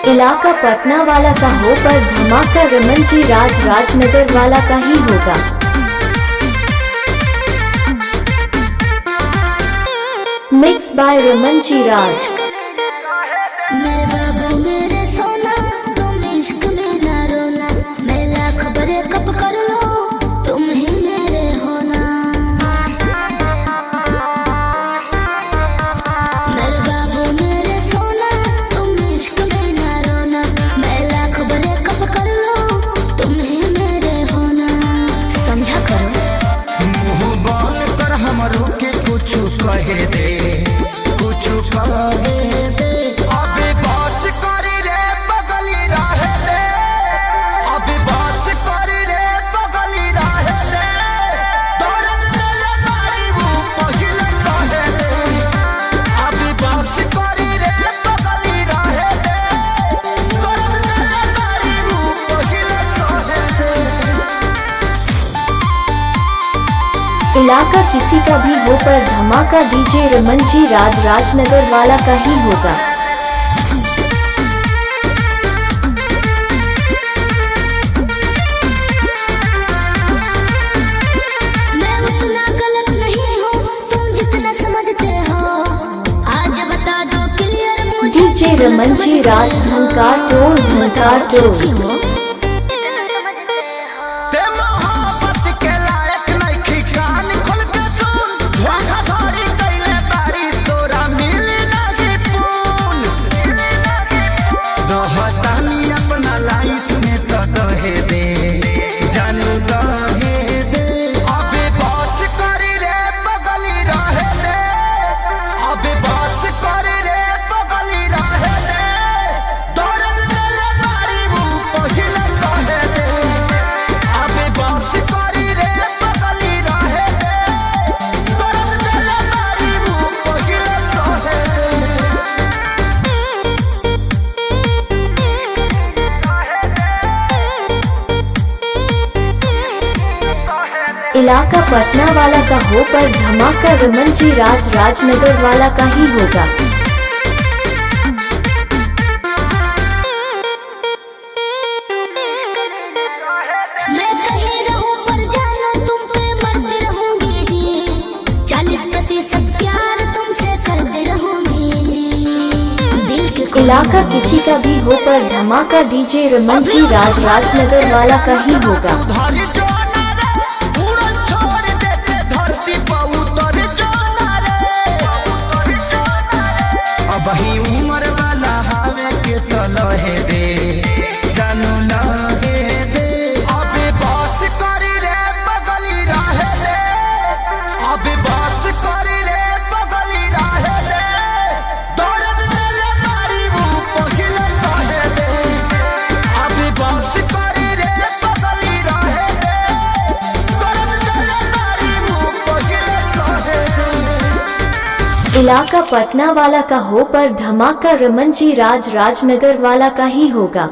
इलाका पटना वाला का हो पर धमाका रमन जी राजनगर वाला का ही होगा। मिक्स बाय रमन जी राज। मेरे बाबू मेरे सोना तुम इश्क में ना रोना, मैं लाख बड़े कब कर लो तुम ही मेरे होना। मेरे बाबू मेरे सोना तुम इश्क में ना रोना, मैं लाख बड़े कब कर लो तुम ही मेरे होना। समझा करो मुँह बंद कर हमरो के कुछ कहे दे, कुछ कहे दे। अभी बात करी रे बगली रहे दे, अभी बात करी रे बगली रहे दे। दर्द तेरे मारी वो पहिले सहे दे, अभी बात करी रे बगली रहे दे। दर्द तेरे मारी वो पहिले सहे दे। इलाका किसी का भी हो पर धमाका डीजे रमन जी राजनगर वाला का ही होगा। मैं उतना गलत नहीं हूँ तुम जितना समझते हो, आज बता दो क्लियर मुझे डीजे रमन जी राज धनकार टोल। ते मोहब्बत के लायक नइखी, कान खोल के सुन। धोखाधड़ी कइले बारी तोरा मिली नाही पून। दहतानी अपना लाइफ में तो दहे दे, जानू दहे दे। अबे बस करी रे बगली रहे दे, अबे बस करी रे बगली रहे दे। दर्द तेरे मारी वो पहिले सहे दे, अबे बस करी रे बगली रहे दे। दर्द तेरे मारी वो पहिले सहे दे। इलाका पटना वाला का हो पर धमाका रमन जी राजनगर वाला का ही होगा। मैं कहीं रहूं पर जाना तुम पे मरती रहूंगी जी, 40% प्यार तुमसे करती रहूंगी जी। दिल के इलाका किसी का भी हो पर धमाका डीजे रमन जी राजनगर वाला का ही होगा। धरी जो ना रे, उड़न छोड़ देते धरती पर उतर जो ना रे। अब ही उम्र वाला हावे के तो लहे दे, जानू लहे दे। अबे बस करी रे बगली रहे दे, अबे बस करी रे बगली रहे दे। दर्द तेरे मारी वो पहिले सहे दे, अबे बस करी रे बगली रहे दे। दर्द तेरे मारी वो पहिले सहे दे। इलाका पटना वाला का हो पर धमाका रमन जी राजनगर वाला का ही होगा।